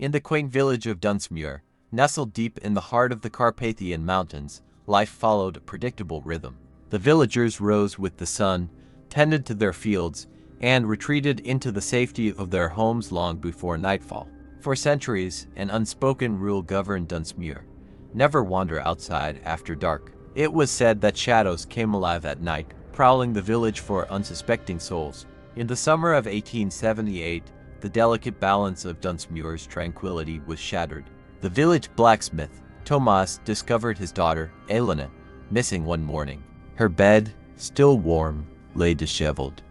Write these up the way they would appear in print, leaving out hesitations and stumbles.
In the quaint village of Dunsmuir, nestled deep in the heart of the Carpathian Mountains, life followed a predictable rhythm. The villagers rose with the sun, tended to their fields, and retreated into the safety of their homes long before nightfall. For centuries, an unspoken rule governed Dunsmuir: never wander outside after dark. It was said that shadows came alive at night, prowling the village for unsuspecting souls. In the summer of 1878, the delicate balance of Dunsmuir's tranquility was shattered. The village blacksmith, Tomas, discovered his daughter, Elena, missing one morning. Her bed, still warm, lay disheveled,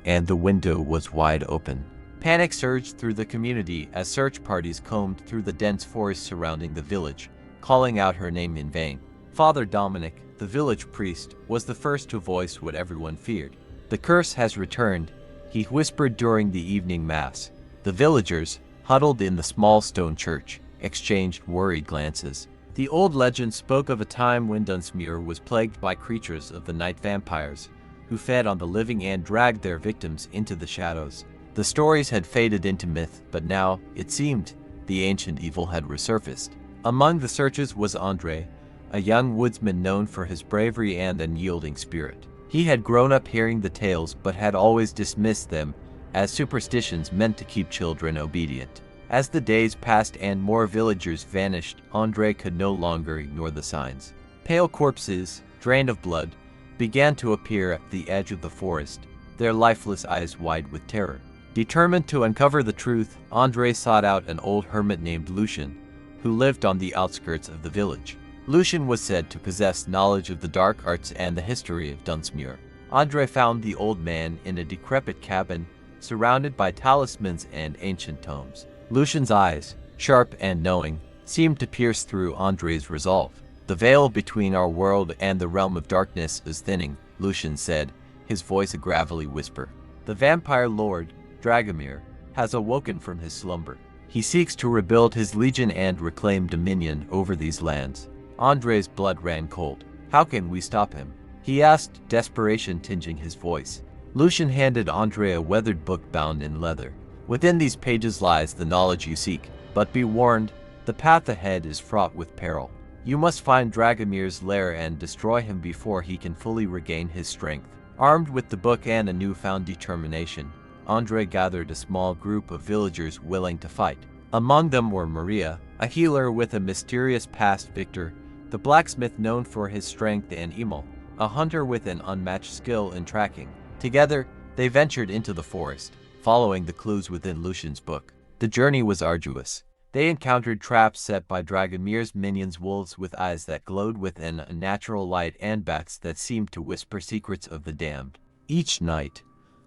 and the window was wide open. Panic surged through the community as search parties combed through the dense forest surrounding the village, calling out her name in vain. Father Dominic, the village priest, was the first to voice what everyone feared. "The curse has returned," he whispered during the evening mass. The villagers, huddled in the small stone church, exchanged worried glances. The old legend spoke of a time when Dunsmuir was plagued by creatures of the night, vampires, who fed on the living and dragged their victims into the shadows. The stories had faded into myth, but now, it seemed, the ancient evil had resurfaced. Among the searchers was Andre, a young woodsman known for his bravery and unyielding spirit. He had grown up hearing the tales but had always dismissed them as superstitions meant to keep children obedient. As the days passed and more villagers vanished, Andre could no longer ignore the signs. Pale corpses, drained of blood, began to appear at the edge of the forest, their lifeless eyes wide with terror. Determined to uncover the truth, Andre sought out an old hermit named Lucian, who lived on the outskirts of the village. Lucian was said to possess knowledge of the dark arts and the history of Dunsmuir. Andre found the old man in a decrepit cabin, surrounded by talismans and ancient tomes. Lucian's eyes, sharp and knowing, seemed to pierce through Andre's resolve. "The veil between our world and the realm of darkness is thinning," Lucian said, his voice a gravelly whisper. "The vampire lord, Dragomir, has awoken from his slumber. He seeks to rebuild his legion and reclaim dominion over these lands." Andre's blood ran cold. "How can we stop him?" he asked, desperation tinging his voice. Lucian handed Andre a weathered book bound in leather. "Within these pages lies the knowledge you seek, but be warned, the path ahead is fraught with peril. You must find Dragomir's lair and destroy him before he can fully regain his strength." Armed with the book and a newfound determination, Andre gathered a small group of villagers willing to fight. Among them were Maria, a healer with a mysterious past, Victor, the blacksmith known for his strength, and Emil, a hunter with an unmatched skill in tracking. Together, they ventured into the forest, following the clues within Lucian's book. The journey was arduous. They encountered traps set by Dragomir's minions, wolves with eyes that glowed with an unnatural light and bats that seemed to whisper secrets of the damned. Each night,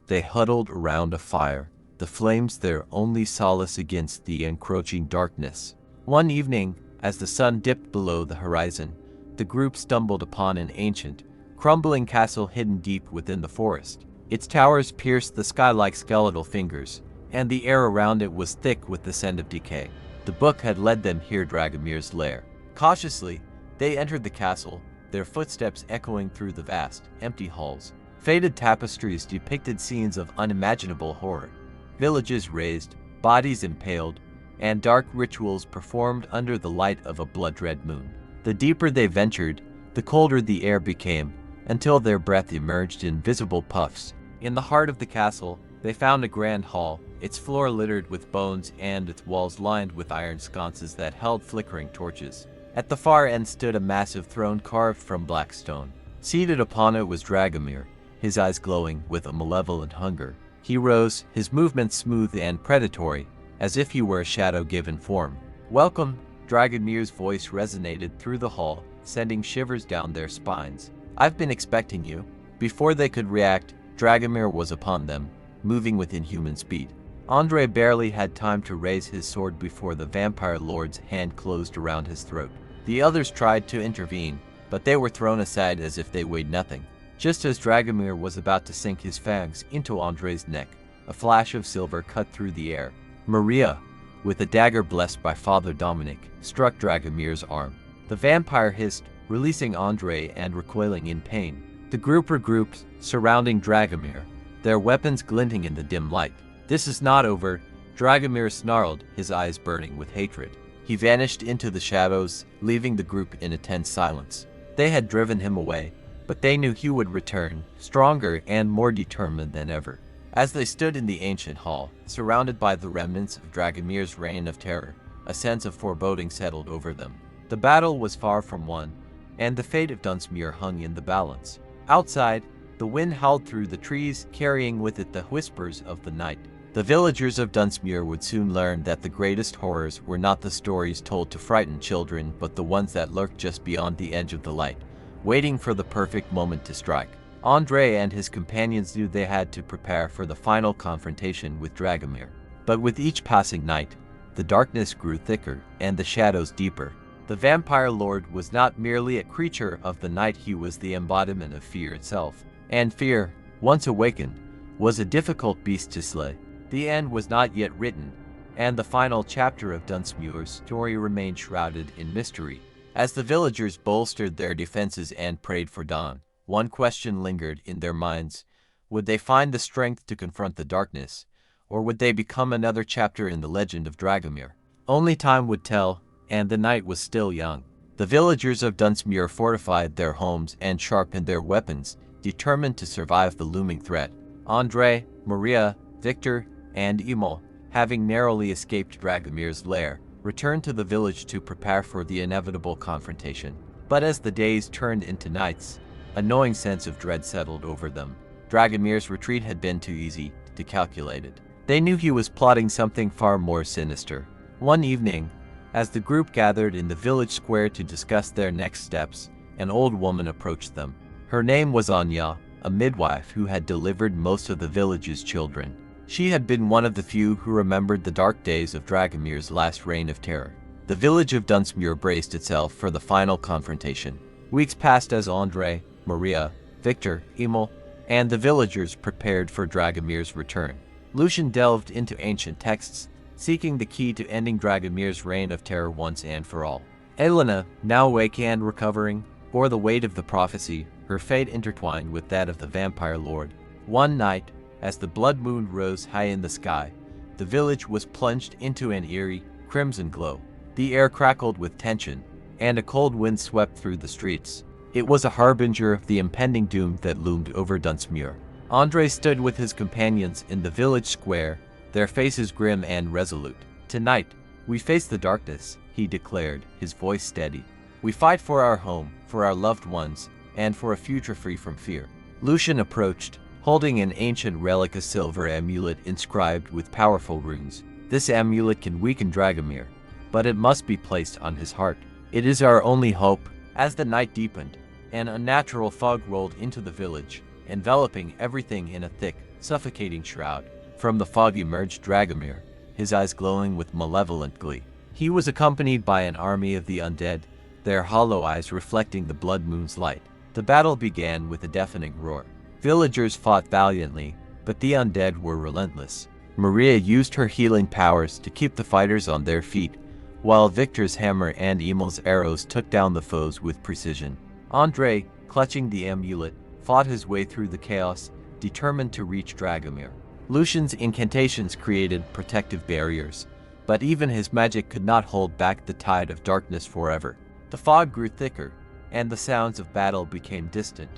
they huddled around a fire, the flames their only solace against the encroaching darkness. One evening, as the sun dipped below the horizon, the group stumbled upon an ancient, crumbling castle hidden deep within the forest. Its towers pierced the sky like skeletal fingers, and the air around it was thick with the scent of decay. The book had led them here, Dragomir's lair. Cautiously, they entered the castle, their footsteps echoing through the vast, empty halls. Faded tapestries depicted scenes of unimaginable horror. Villages razed, bodies impaled, and dark rituals performed under the light of a blood-red moon. The deeper they ventured, the colder the air became, until their breath emerged in visible puffs. In the heart of the castle, they found a grand hall, its floor littered with bones and its walls lined with iron sconces that held flickering torches. At the far end stood a massive throne carved from black stone. Seated upon it was Dragomir, his eyes glowing with a malevolent hunger. He rose, his movements smooth and predatory, as if he were a shadow given form. "Welcome," Dragomir's voice resonated through the hall, sending shivers down their spines. "I've been expecting you." Before they could react, Dragomir was upon them, moving with inhuman speed. Andre barely had time to raise his sword before the vampire lord's hand closed around his throat. The others tried to intervene, but they were thrown aside as if they weighed nothing. Just as Dragomir was about to sink his fangs into Andre's neck, a flash of silver cut through the air. Maria, with a dagger blessed by Father Dominic, struck Dragomir's arm. The vampire hissed, releasing Andre and recoiling in pain. The group regrouped, surrounding Dragomir, their weapons glinting in the dim light. "This is not over," Dragomir snarled, his eyes burning with hatred. He vanished into the shadows, leaving the group in a tense silence. They had driven him away, but they knew he would return, stronger and more determined than ever. As they stood in the ancient hall, surrounded by the remnants of Dragomir's reign of terror, a sense of foreboding settled over them. The battle was far from won, and the fate of Dunsmuir hung in the balance. Outside, the wind howled through the trees, carrying with it the whispers of the night. The villagers of Dunsmuir would soon learn that the greatest horrors were not the stories told to frighten children, but the ones that lurked just beyond the edge of the light, waiting for the perfect moment to strike. Andrei and his companions knew they had to prepare for the final confrontation with Dragomir. But with each passing night, the darkness grew thicker and the shadows deeper. The vampire lord was not merely a creature of the night, he was the embodiment of fear itself. And fear, once awakened, was a difficult beast to slay. The end was not yet written, and the final chapter of Dunsmuir's story remained shrouded in mystery. As the villagers bolstered their defenses and prayed for dawn, one question lingered in their minds. Would they find the strength to confront the darkness, or would they become another chapter in the legend of Dragomir? Only time would tell, and the night was still young. The villagers of Dunsmuir fortified their homes and sharpened their weapons, determined to survive the looming threat. Andrei, Maria, Victor, and Emil, having narrowly escaped Dragomir's lair, returned to the village to prepare for the inevitable confrontation. But as the days turned into nights, a gnawing sense of dread settled over them. Dragomir's retreat had been too easy, too calculated. They knew he was plotting something far more sinister. One evening, as the group gathered in the village square to discuss their next steps, an old woman approached them. Her name was Anya, a midwife who had delivered most of the village's children. She had been one of the few who remembered the dark days of Dragomir's last reign of terror. The village of Dunsmuir braced itself for the final confrontation. Weeks passed as Andrei, Maria, Victor, Emil, and the villagers prepared for Dragomir's return. Lucian delved into ancient texts, seeking the key to ending Dragomir's reign of terror once and for all. Elena, now awake and recovering, bore the weight of the prophecy, her fate intertwined with that of the vampire lord. One night, as the blood moon rose high in the sky, the village was plunged into an eerie, crimson glow. The air crackled with tension, and a cold wind swept through the streets. It was a harbinger of the impending doom that loomed over Dunsmuir. Andrei stood with his companions in the village square, their faces grim and resolute. "Tonight, we face the darkness," he declared, his voice steady. "We fight for our home, for our loved ones, and for a future free from fear." Lucian approached, holding an ancient relic, a silver amulet inscribed with powerful runes. "This amulet can weaken Dragomir, but it must be placed on his heart. It is our only hope." As the night deepened, an unnatural fog rolled into the village, enveloping everything in a thick, suffocating shroud. From the fog emerged Dragomir, his eyes glowing with malevolent glee. He was accompanied by an army of the undead, their hollow eyes reflecting the blood moon's light. The battle began with a deafening roar. Villagers fought valiantly, but the undead were relentless. Maria used her healing powers to keep the fighters on their feet, while Victor's hammer and Emil's arrows took down the foes with precision. Andrei, clutching the amulet, fought his way through the chaos, determined to reach Dragomir. Lucian's incantations created protective barriers, but even his magic could not hold back the tide of darkness forever. The fog grew thicker, and the sounds of battle became distant,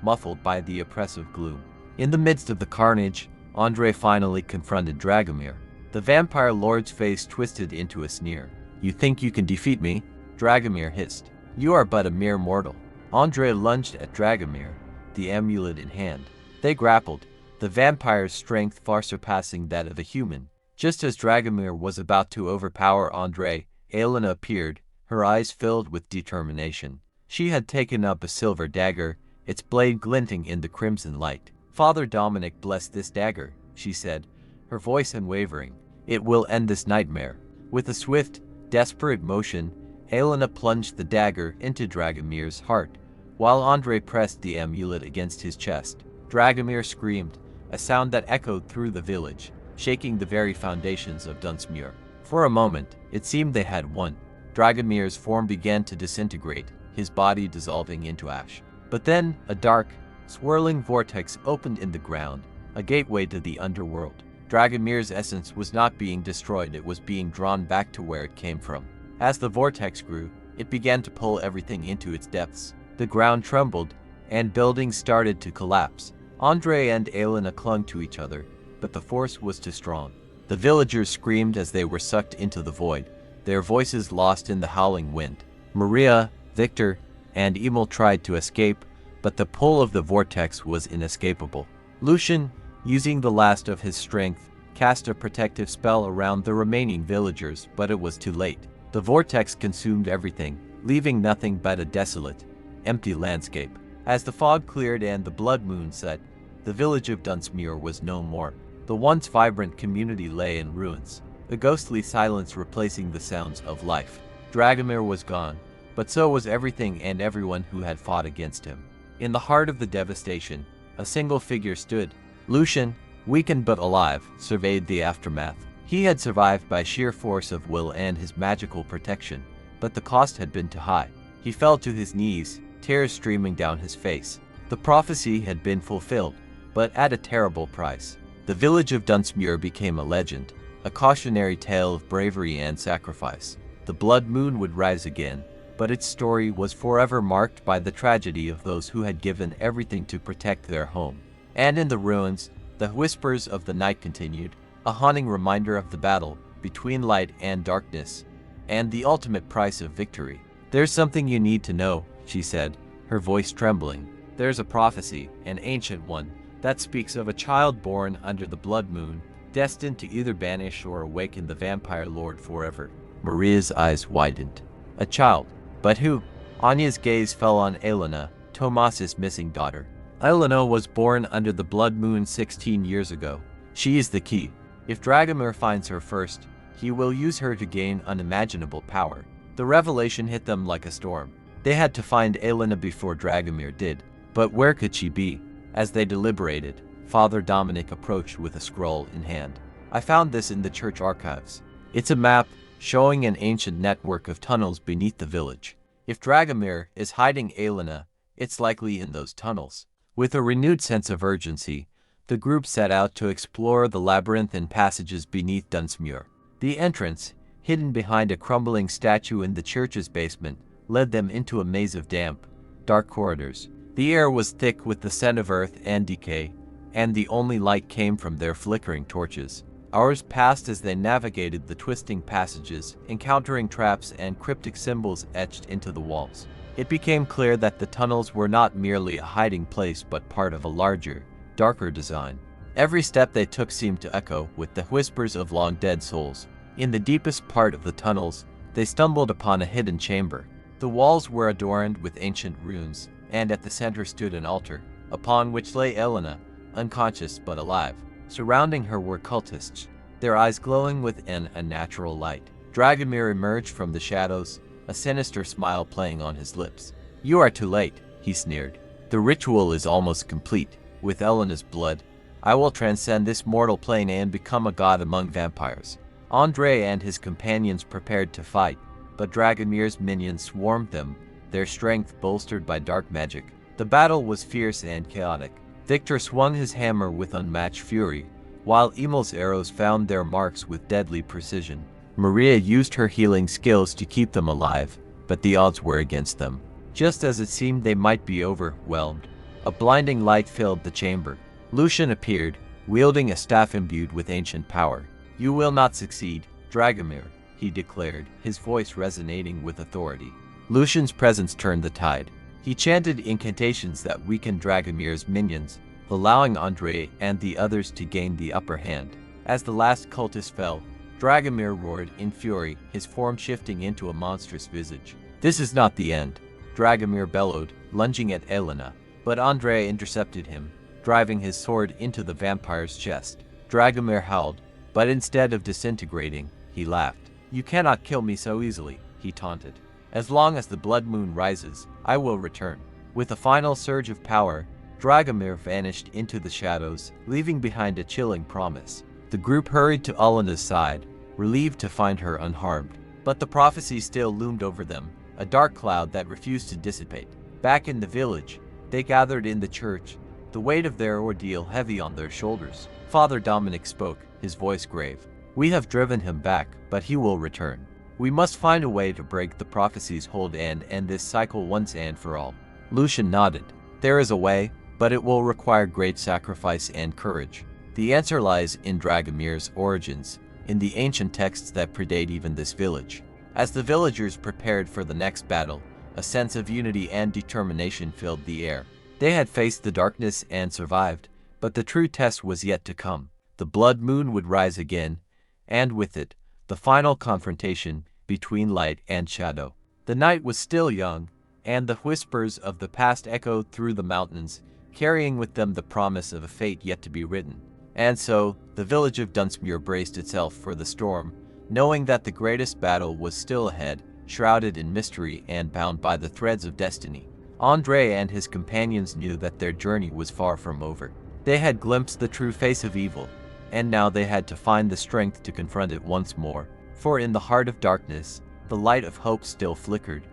muffled by the oppressive gloom. In the midst of the carnage, Andrei finally confronted Dragomir. The vampire lord's face twisted into a sneer. "You think you can defeat me?" Dragomir hissed. "You are but a mere mortal." Andrei lunged at Dragomir, the amulet in hand. They grappled, the vampire's strength far surpassing that of a human. Just as Dragomir was about to overpower Andrei, Elena appeared, her eyes filled with determination. She had taken up a silver dagger, its blade glinting in the crimson light. "Father Dominic blessed this dagger," she said, her voice unwavering. "It will end this nightmare." With a swift, desperate motion, Elena plunged the dagger into Dragomir's heart, while Andrei pressed the amulet against his chest. Dragomir screamed, a sound that echoed through the village, shaking the very foundations of Dunsmuir. For a moment, it seemed they had won. Dragomir's form began to disintegrate, his body dissolving into ash. But then, a dark, swirling vortex opened in the ground, a gateway to the underworld. Dragomir's essence was not being destroyed, it was being drawn back to where it came from. As the vortex grew, it began to pull everything into its depths. The ground trembled, and buildings started to collapse. Andre and Elena clung to each other, but the force was too strong. The villagers screamed as they were sucked into the void, their voices lost in the howling wind. Maria, Victor, and Emil tried to escape, but the pull of the vortex was inescapable. Lucian, using the last of his strength, cast a protective spell around the remaining villagers, but it was too late. The vortex consumed everything, leaving nothing but a desolate, empty landscape. As the fog cleared and the blood moon set, the village of Dunsmuir was no more. The once vibrant community lay in ruins, a ghostly silence replacing the sounds of life. Dragomir was gone, but so was everything and everyone who had fought against him. In the heart of the devastation, a single figure stood. Lucian, weakened but alive, surveyed the aftermath. He had survived by sheer force of will and his magical protection, but the cost had been too high. He fell to his knees, tears streaming down his face. The prophecy had been fulfilled, but at a terrible price. The village of Dunsmuir became a legend, a cautionary tale of bravery and sacrifice. The blood moon would rise again, but its story was forever marked by the tragedy of those who had given everything to protect their home. And in the ruins, the whispers of the night continued, a haunting reminder of the battle between light and darkness, and the ultimate price of victory. "There's something you need to know," she said, her voice trembling. "There's a prophecy, an ancient one, that speaks of a child born under the blood moon, destined to either banish or awaken the vampire lord forever." Maria's eyes widened. A child? But who? Anya's gaze fell on Elena, Tomas's missing daughter. Elena was born under the blood moon 16 years ago. She is the key. If Dragomir finds her first, he will use her to gain unimaginable power. The revelation hit them like a storm. They had to find Elena before Dragomir did. But where could she be? As they deliberated, Father Dominic approached with a scroll in hand. "I found this in the church archives. It's a map showing an ancient network of tunnels beneath the village. If Dragomir is hiding Elena, it's likely in those tunnels." With a renewed sense of urgency, the group set out to explore the labyrinthine passages beneath Dunsmuir. The entrance, hidden behind a crumbling statue in the church's basement, led them into a maze of damp, dark corridors. The air was thick with the scent of earth and decay, and the only light came from their flickering torches. Hours passed as they navigated the twisting passages, encountering traps and cryptic symbols etched into the walls. It became clear that the tunnels were not merely a hiding place but part of a larger, darker design. Every step they took seemed to echo with the whispers of long-dead souls. In the deepest part of the tunnels, they stumbled upon a hidden chamber. The walls were adorned with ancient runes, and at the center stood an altar, upon which lay Elena, unconscious but alive. Surrounding her were cultists, their eyes glowing with an unnatural light. Dragomir emerged from the shadows, a sinister smile playing on his lips. "You are too late," he sneered. "The ritual is almost complete. With Elena's blood, I will transcend this mortal plane and become a god among vampires." Andre and his companions prepared to fight, but Dragomir's minions swarmed them, their strength bolstered by dark magic. The battle was fierce and chaotic. Victor swung his hammer with unmatched fury, while Emil's arrows found their marks with deadly precision. Maria used her healing skills to keep them alive, but the odds were against them. Just as it seemed they might be overwhelmed, a blinding light filled the chamber. Lucian appeared, wielding a staff imbued with ancient power. "You will not succeed, Dragomir," he declared, his voice resonating with authority. Lucian's presence turned the tide. He chanted incantations that weakened Dragomir's minions, allowing Andre and the others to gain the upper hand. As the last cultist fell, Dragomir roared in fury, his form shifting into a monstrous visage. "This is not the end," Dragomir bellowed, lunging at Elena, but Andre intercepted him, driving his sword into the vampire's chest. Dragomir howled, but instead of disintegrating, he laughed. "You cannot kill me so easily," he taunted. "As long as the blood moon rises, I will return." With a final surge of power, Dragomir vanished into the shadows, leaving behind a chilling promise. The group hurried to Elena's side, relieved to find her unharmed. But the prophecy still loomed over them, a dark cloud that refused to dissipate. Back in the village, they gathered in the church, the weight of their ordeal heavy on their shoulders. Father Dominic spoke, his voice grave. "We have driven him back, but he will return. We must find a way to break the prophecy's hold and end this cycle once and for all." Lucian nodded. "There is a way, but it will require great sacrifice and courage. The answer lies in Dragomir's origins, in the ancient texts that predate even this village." As the villagers prepared for the next battle, a sense of unity and determination filled the air. They had faced the darkness and survived, but the true test was yet to come. The blood moon would rise again, and with it, the final confrontation between light and shadow. The night was still young, and the whispers of the past echoed through the mountains, carrying with them the promise of a fate yet to be written. And so, the village of Dunsmuir braced itself for the storm, knowing that the greatest battle was still ahead, shrouded in mystery and bound by the threads of destiny. Andre and his companions knew that their journey was far from over. They had glimpsed the true face of evil, and now they had to find the strength to confront it once more. For in the heart of darkness, the light of hope still flickered,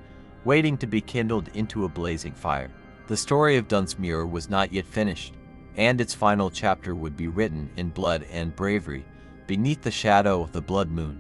waiting to be kindled into a blazing fire. The story of Dunsmuir was not yet finished, and its final chapter would be written in blood and bravery, beneath the shadow of the blood moon.